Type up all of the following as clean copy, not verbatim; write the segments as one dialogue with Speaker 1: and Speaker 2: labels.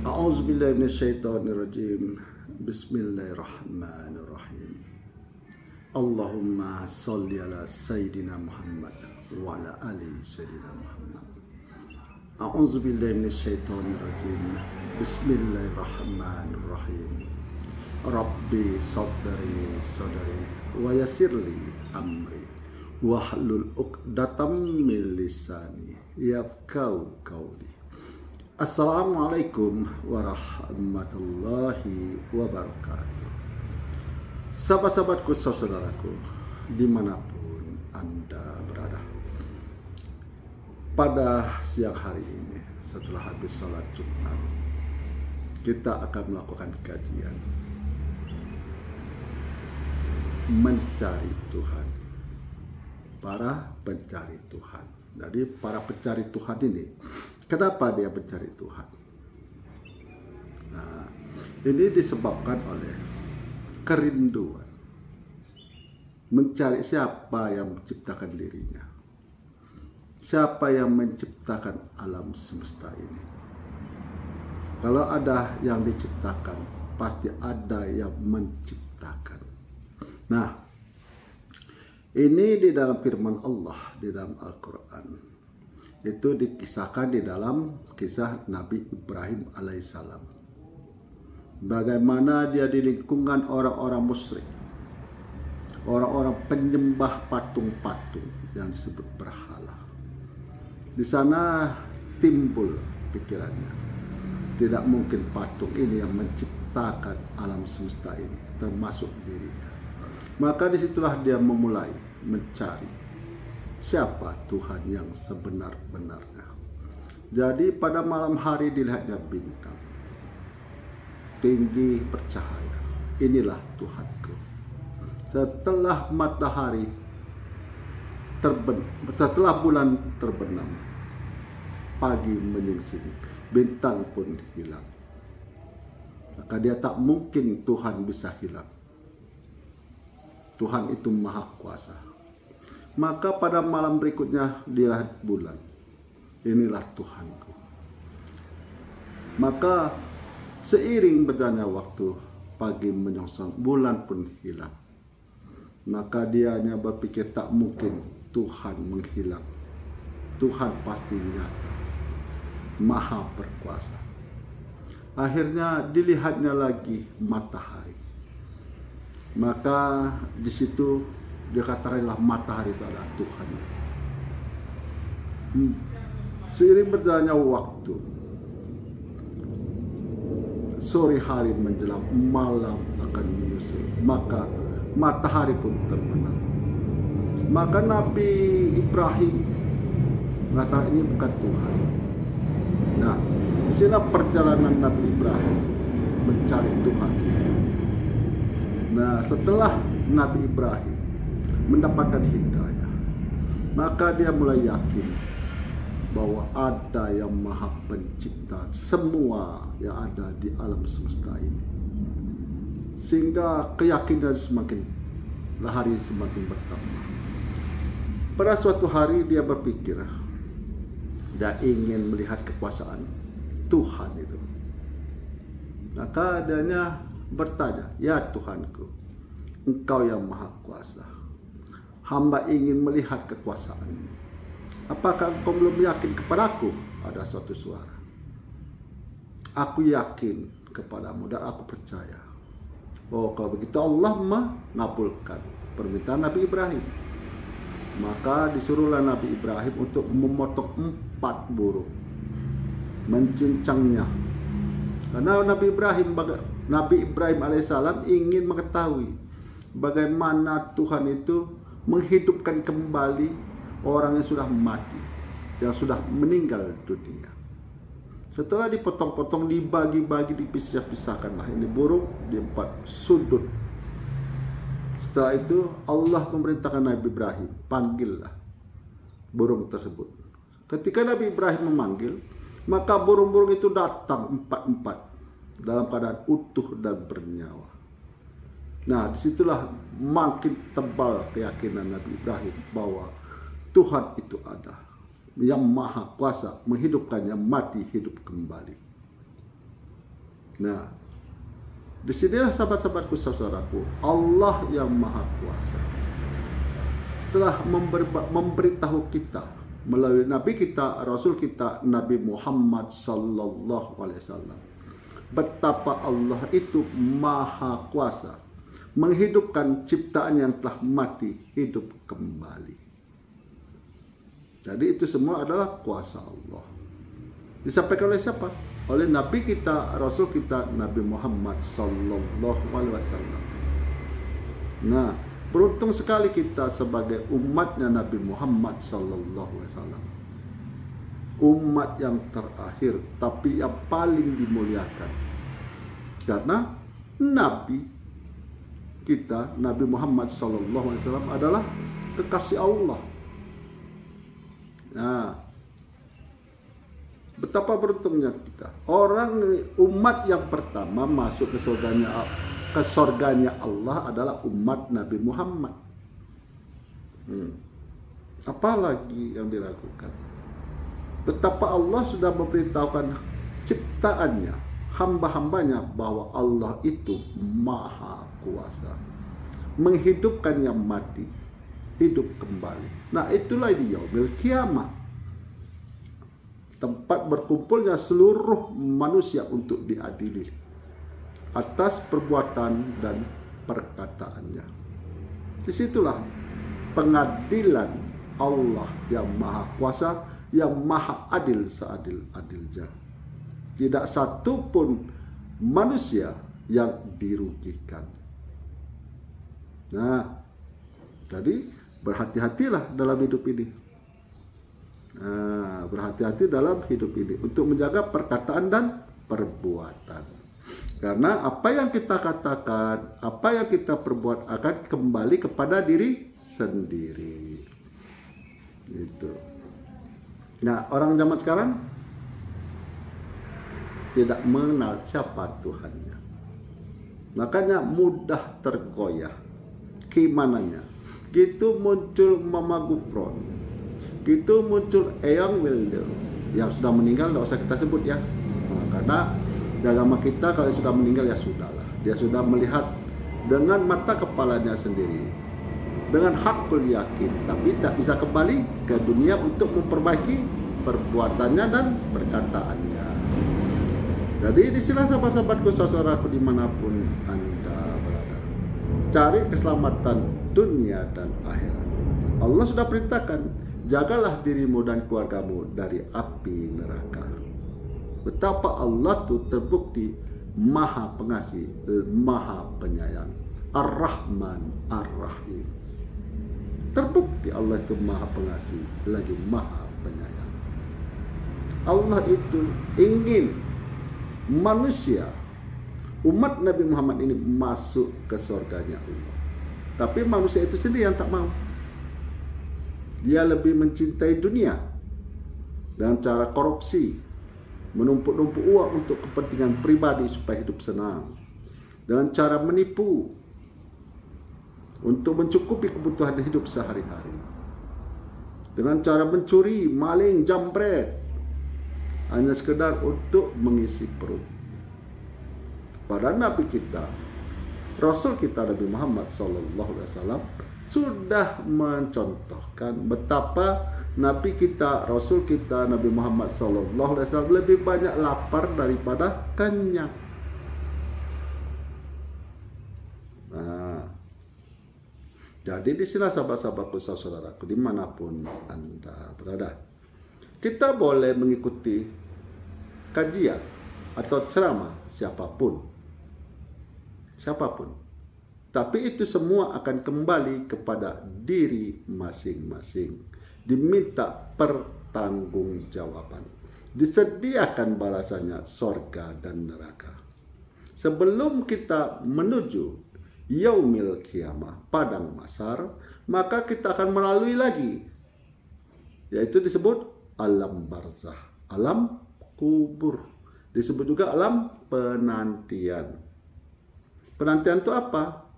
Speaker 1: A'udzubillahi minasyaitonirrajim. Bismillahirrahmanirrahim. Allahumma sholli ala Sayyidina Muhammad wa ala ali Sayyidina Muhammad. A'udzubillahi minasyaitonirrajim. Bismillahirrahmanirrahim. Rabbi sadri sadri wa yassirli amri wahlul 'uqdatam min lisani yafqahu qawli. Assalamualaikum warahmatullahi wabarakatuh. Sahabat-sahabatku, saudaraku, dimanapun Anda berada, pada siang hari ini setelah habis sholat Jumat, kita akan melakukan kajian mencari Tuhan. Para pencari Tuhan. Jadi para pencari Tuhan ini, kenapa dia mencari Tuhan? Nah, ini disebabkan oleh kerinduan mencari siapa yang menciptakan dirinya, siapa yang menciptakan alam semesta ini. Kalau ada yang diciptakan, pasti ada yang menciptakan. Nah, ini di dalam firman Allah di dalam Al-Quran. Itu dikisahkan di dalam kisah Nabi Ibrahim alaihissalam. Bagaimana dia di lingkungan orang-orang musyrik, orang-orang penyembah patung-patung yang disebut berhala. Di sana timbul pikirannya, tidak mungkin patung ini yang menciptakan alam semesta ini, termasuk dirinya. Maka disitulah dia memulai mencari siapa Tuhan yang sebenar-benarnya. Jadi pada malam hari dilihatnya bintang tinggi bercahaya. Inilah Tuhanku. Setelah matahari setelah bulan terbenam, pagi menyingsing, bintang pun hilang. Maka dia tak mungkin Tuhan bisa hilang. Tuhan itu maha kuasa. Maka pada malam berikutnya dilihat bulan. Inilah Tuhanku. Maka seiring berjalannya waktu, pagi menyongsong, bulan pun hilang. Maka dianya berpikir tak mungkin Tuhan menghilang. Tuhan pasti nyata, maha berkuasa. Akhirnya dilihatnya lagi matahari. Maka di situ dia katakanlah matahari itu adalah Tuhan. Seiring berjalannya waktu, sore hari menjelang, malam akan menyusul, maka matahari pun terbenam. Maka Nabi Ibrahim mengatakan ini bukan Tuhan. Nah, disinilah perjalanan Nabi Ibrahim mencari Tuhan. Nah, setelah Nabi Ibrahim mendapatkan hidayah, maka dia mulai yakin bahwa ada yang maha pencipta semua yang ada di alam semesta ini. Sehingga keyakinan semakin hari semakin bertambah. Pada suatu hari dia berpikir, dia ingin melihat kekuasaan Tuhan itu. Maka adanya bertanya, ya Tuhanku, Engkau yang maha kuasa, hamba ingin melihat kekuasaan-Mu. Apakah Engkau belum yakin kepadaku? Ada suatu suara. Aku yakin kepadamu dan aku percaya. Oh, kalau begitu Allah mengabulkan permintaan Nabi Ibrahim. Maka disuruhlah Nabi Ibrahim untuk memotong 4 burung, mencincangnya. Karena Nabi Ibrahim alaihissalam ingin mengetahui bagaimana Tuhan itu menghidupkan kembali orang yang sudah mati, yang sudah meninggal dunia. Setelah dipotong-potong, dibagi-bagi, dipisah-pisahkanlah ini burung di 4 sudut. Setelah itu Allah memerintahkan Nabi Ibrahim, panggillah burung tersebut. Ketika Nabi Ibrahim memanggil, maka burung-burung itu datang 4 dalam keadaan utuh dan bernyawa. Nah, disitulah makin tebal keyakinan Nabi Ibrahim bahwa Tuhan itu ada, yang maha kuasa menghidupkan yang mati hidup kembali. Nah, disinilah sahabat-sahabatku, saudaraku, Allah yang Maha Kuasa telah memberitahu kita melalui Nabi kita, Rasul kita, Nabi Muhammad sallallahu alaihi wasallam, betapa Allah itu Maha Kuasa menghidupkan ciptaan yang telah mati hidup kembali. Jadi itu semua adalah kuasa Allah. Disampaikan oleh siapa? Oleh Nabi kita, Rasul kita, Nabi Muhammad sallallahu alaihi wasallam. Nah, beruntung sekali kita sebagai umatnya Nabi Muhammad sallallahu alaihi wasallam. Umat yang terakhir tapi yang paling dimuliakan. Karena Nabi kita, Nabi Muhammad sallallahu alaihi wasallam adalah kekasih Allah. Nah, betapa beruntungnya kita. Umat yang pertama masuk ke surganya Allah adalah umat Nabi Muhammad. Apalagi yang diragukan? Betapa Allah sudah memberitahukan ciptaannya, hamba-hambanya, bahwa Allah itu Maha Kuasa, menghidupkan yang mati hidup kembali. Nah, itulah di yaumil kiamat, tempat berkumpulnya seluruh manusia untuk diadili atas perbuatan dan perkataannya. Disitulah pengadilan Allah yang Maha Kuasa, yang Maha Adil seadil-adilnya. Tidak satu pun manusia yang dirugikan. Nah, jadi berhati-hatilah dalam hidup ini. Berhati-hati dalam hidup ini untuk menjaga perkataan dan perbuatan. Karena apa yang kita katakan, apa yang kita perbuat akan kembali kepada diri sendiri. Gitu. Nah, orang zaman sekarang tidak mengenal siapa Tuhannya. Makanya mudah tergoyah keimanannya. Gitu muncul Mama Gufron, gitu muncul Eyang Wilder yang sudah meninggal, tidak usah kita sebut ya. Karena di agama kita kalau sudah meninggal ya sudahlah. Dia sudah melihat dengan mata kepalanya sendiri, dengan hakul yakin, tapi tak bisa kembali ke dunia untuk memperbaiki perbuatannya dan perkataannya. Jadi disinilah sahabat-sahabatku, saudaraku dimanapun Anda berada, cari keselamatan dunia dan akhirat. Allah sudah perintahkan, jagalah dirimu dan keluargamu dari api neraka. Betapa Allah itu terbukti Maha Pengasih, Maha Penyayang, Ar-Rahman, Ar-Rahim. Terbukti Allah itu Maha Pengasih, lagi Maha Penyayang. Allah itu ingin manusia, umat Nabi Muhammad ini masuk ke surganya Allah. Tapi manusia itu sendiri yang tak mau. Dia lebih mencintai dunia dengan cara korupsi, menumpuk-numpuk uang untuk kepentingan pribadi supaya hidup senang, dengan cara menipu untuk mencukupi kebutuhan hidup sehari-hari, dengan cara mencuri, maling, jambret, hanya sekedar untuk mengisi perut. Pada Nabi kita, Rasul kita Nabi Muhammad SAW sudah mencontohkan betapa Nabi kita, Rasul kita Nabi Muhammad SAW lebih banyak lapar daripada kenyang. Nah, jadi di sini sahabat-sahabatku, saudaraku dimanapun Anda berada, kita boleh mengikuti kajian atau ceramah siapapun, tapi itu semua akan kembali kepada diri masing-masing. Diminta pertanggungjawaban, disediakan balasannya sorga dan neraka. Sebelum kita menuju yaumil kiamah, padang mahsyar, maka kita akan melalui lagi, yaitu disebut alam barzah, alam kubur, disebut juga alam penantian. Penantian itu apa?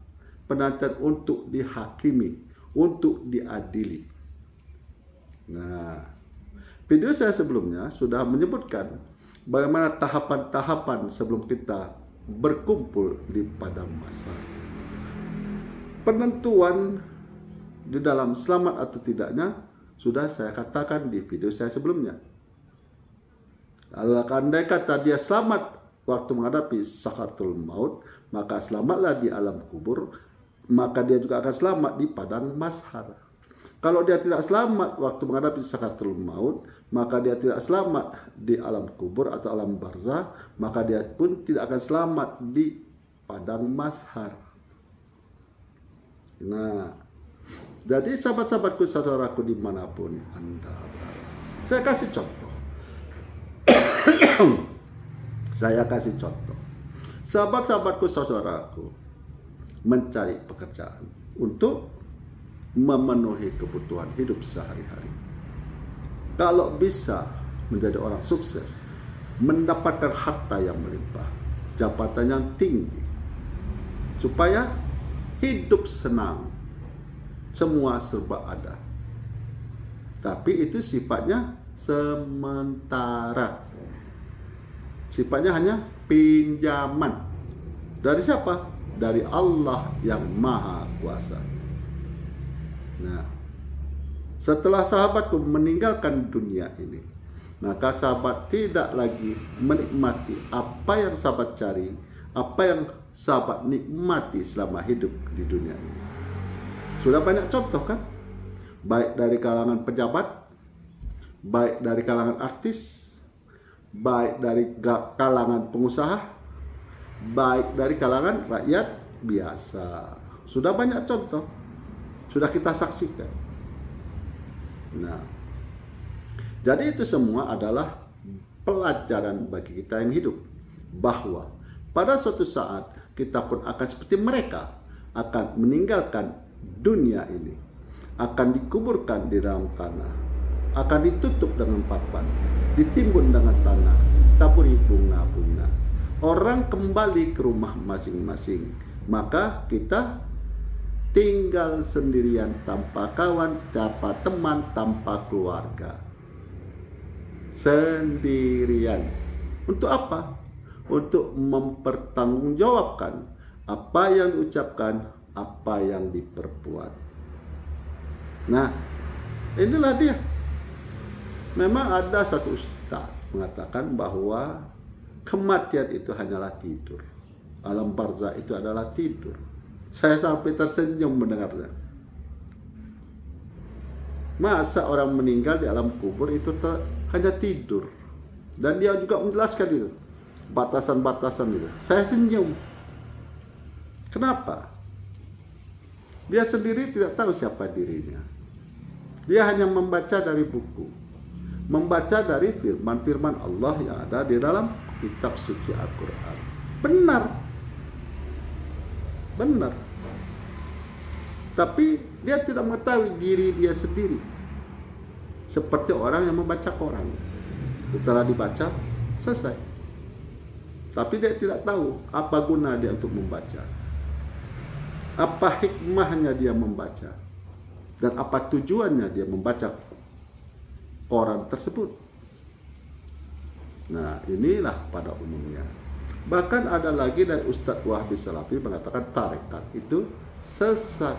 Speaker 1: Penantian untuk dihakimi, untuk diadili. Nah, video saya sebelumnya sudah menyebutkan bagaimana tahapan-tahapan sebelum kita berkumpul di padang mahsyar. Penentuan di dalam selamat atau tidaknya sudah saya katakan di video saya sebelumnya. Kalau andai kata dia selamat waktu menghadapi sakaratul maut, maka selamatlah di alam kubur, maka dia juga akan selamat di padang mahsyar. Kalau dia tidak selamat waktu menghadapi sakaratul maut, maka dia tidak selamat di alam kubur atau alam barzah, maka dia pun tidak akan selamat di padang mahsyar. Nah, jadi sahabat-sahabatku, saudaraku dimanapun Anda berada, saya kasih contoh. Saya kasih contoh. Sahabat-sahabatku, saudaraku mencari pekerjaan untuk memenuhi kebutuhan hidup sehari-hari. Kalau bisa menjadi orang sukses, mendapatkan harta yang melimpah, jabatan yang tinggi, supaya hidup senang, semua serba ada. Tapi itu sifatnya sementara. Sifatnya hanya pinjaman. Dari siapa? Dari Allah yang Maha Kuasa. Nah, setelah sahabatku meninggalkan dunia ini, maka sahabat tidak lagi menikmati apa yang sahabat cari, apa yang sahabat nikmati selama hidup di dunia ini. Sudah banyak contoh kan? Baik dari kalangan pejabat, baik dari kalangan artis, baik dari kalangan pengusaha, baik dari kalangan rakyat biasa. Sudah banyak contoh, sudah kita saksikan. Nah, jadi itu semua adalah pelajaran bagi kita yang hidup, bahwa pada suatu saat kita pun akan seperti mereka, akan meninggalkan dunia ini, akan dikuburkan di dalam tanah, akan ditutup dengan papan, ditimbun dengan tanah, taburi bunga-bunga. Orang kembali ke rumah masing-masing, maka kita tinggal sendirian, tanpa kawan, tanpa teman, tanpa keluarga. Sendirian. Untuk apa? Untuk mempertanggungjawabkan apa yang diucapkan, apa yang diperbuat. Nah, inilah dia. Memang ada satu ustaz mengatakan bahwa kematian itu hanyalah tidur. Alam barzah itu adalah tidur. Saya sampai tersenyum mendengarnya. Masa orang meninggal di alam kubur itu hanya tidur? Dan dia juga menjelaskan itu, batasan-batasan itu. Saya senyum. Kenapa? Dia sendiri tidak tahu siapa dirinya. Dia hanya membaca dari buku, membaca dari firman-firman Allah yang ada di dalam kitab suci Al-Quran. Benar. Benar. Tapi dia tidak mengetahui diri dia sendiri. Seperti orang yang membaca Quran. Setelah dibaca, selesai. Tapi dia tidak tahu apa guna dia untuk membaca. Apa hikmahnya dia membaca. Dan apa tujuannya dia membaca Quran tersebut. Nah, inilah pada umumnya. Bahkan ada lagi dari Ustadz Wahbi Salafi mengatakan tarekat itu sesat.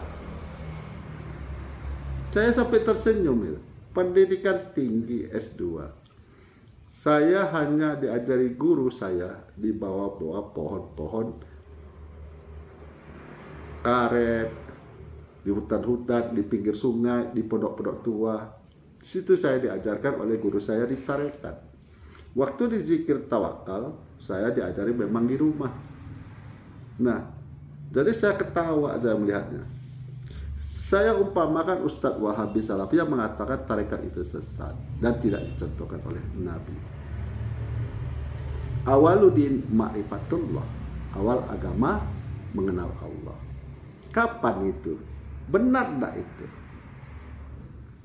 Speaker 1: Saya sampai tersenyum itu. Pendidikan tinggi S2. Saya hanya diajari guru saya di bawah-bawah pohon-pohon karet, di hutan-hutan, di pinggir sungai, di pondok-pondok tua. Di situ saya diajarkan oleh guru saya di tarekat. Waktu di zikir tawakal, saya diajari memang di rumah. Nah, jadi saya ketawa saya melihatnya. Saya umpamakan Ustadz Wahabi Salafi yang mengatakan tarekat itu sesat dan tidak dicontohkan oleh Nabi. Awaluddin ma'rifatullah, awal agama mengenal Allah. Kapan itu? Benar enggak itu?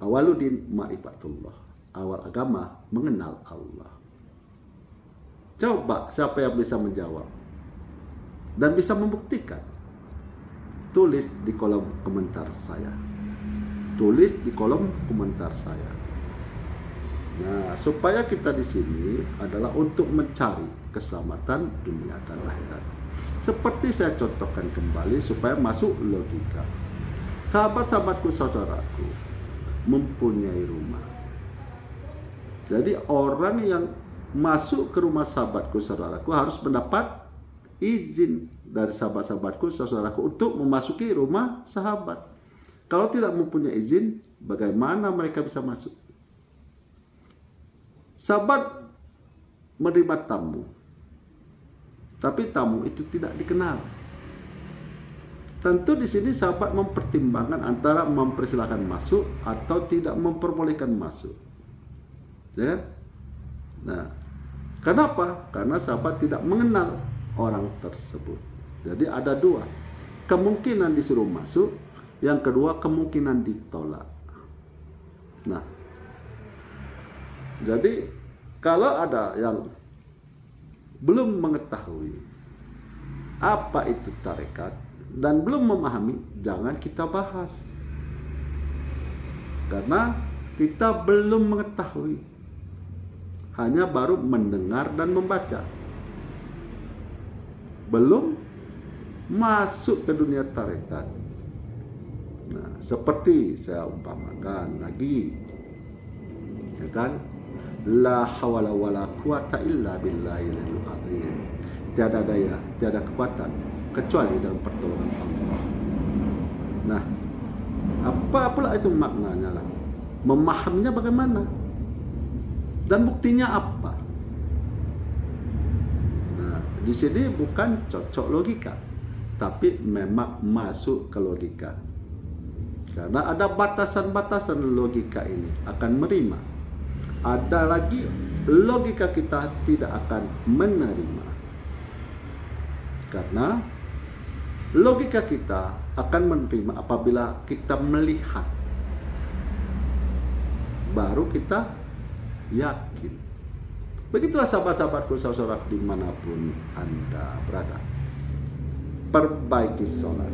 Speaker 1: Awaluddin ma'rifatullah, awal agama mengenal Allah. Coba siapa yang bisa menjawab dan bisa membuktikan? Tulis di kolom komentar saya. Tulis di kolom komentar saya. Nah, supaya kita di sini adalah untuk mencari keselamatan dunia dan akhirat. Seperti saya contohkan kembali supaya masuk logika. Sahabat-sahabatku, saudaraku, mempunyai rumah. Jadi orang yang masuk ke rumah sahabatku, saudaraku harus mendapat izin dari sahabat-sahabatku, saudaraku untuk memasuki rumah sahabat. Kalau tidak mempunyai izin, bagaimana mereka bisa masuk? Sahabat menerima tamu, tapi tamu itu tidak dikenal. Tentu di sini sahabat mempertimbangkan antara mempersilahkan masuk atau tidak memperbolehkan masuk. Ya. Nah, kenapa? Karena sahabat tidak mengenal orang tersebut. Jadi ada dua, kemungkinan disuruh masuk, yang kedua kemungkinan ditolak. Nah, jadi kalau ada yang belum mengetahui apa itu tarekat dan belum memahami, jangan kita bahas. Karena kita belum mengetahui, hanya baru mendengar dan membaca. Belum masuk ke dunia tarekat. Nah, seperti saya umpamakan lagi, ya kan? La hawla wala quwata illa billahil azim. Tiada daya, tiada kekuatan kecuali dalam pertolongan Allah. Nah, apa pula itu maknanya lah? Memahaminya bagaimana? Dan buktinya apa? Nah, di sini bukan cocok logika, tapi memang masuk ke logika. Karena ada batasan-batasan logika ini akan menerima. Ada lagi logika kita tidak akan menerima. Karena logika kita akan menerima apabila kita melihat. Baru kita yakin. Begitulah sahabat-sahabatku, saudara dimanapun Anda berada. Perbaiki sholat.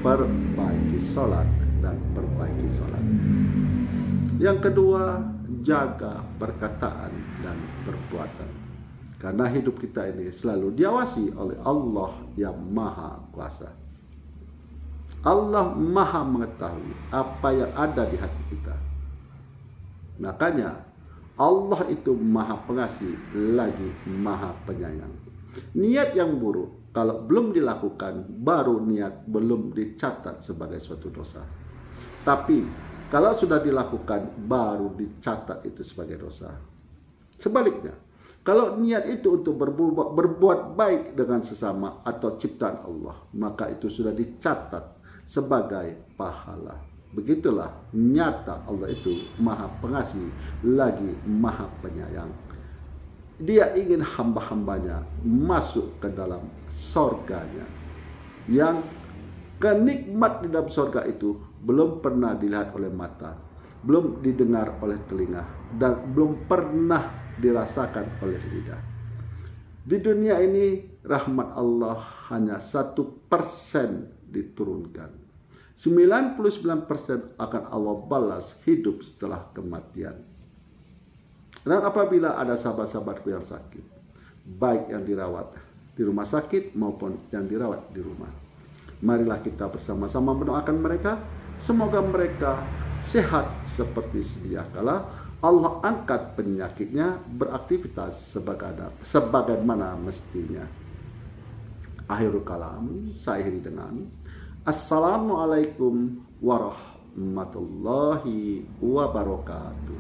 Speaker 1: Perbaiki sholat dan perbaiki sholat. Yang kedua, jaga perkataan dan perbuatan. Karena hidup kita ini selalu diawasi oleh Allah yang Maha Kuasa. Allah Maha mengetahui apa yang ada di hati kita. Makanya Allah itu Maha Pengasih lagi Maha Penyayang. Niat yang buruk kalau belum dilakukan, baru niat belum dicatat sebagai suatu dosa. Tapi kalau sudah dilakukan, baru dicatat itu sebagai dosa. Sebaliknya, kalau niat itu untuk berbuat baik dengan sesama atau ciptaan Allah, maka itu sudah dicatat sebagai pahala. Begitulah nyata Allah itu Maha Pengasih lagi Maha Penyayang. Dia ingin hamba-hambanya masuk ke dalam sorganya, yang kenikmat di dalam sorga itu belum pernah dilihat oleh mata, belum didengar oleh telinga, dan belum pernah dirasakan oleh lidah. Di dunia ini rahmat Allah hanya 1% diturunkan. 99% akan Allah balas hidup setelah kematian. Dan apabila ada sahabat-sahabatku yang sakit, baik yang dirawat di rumah sakit maupun yang dirawat di rumah, marilah kita bersama-sama mendoakan mereka. Semoga mereka sehat seperti sedia kala Allah angkat penyakitnya, beraktivitas sebagaimana mestinya. Akhirul kalam, saya akhiri dengan Assalamualaikum warahmatullahi wabarakatuh.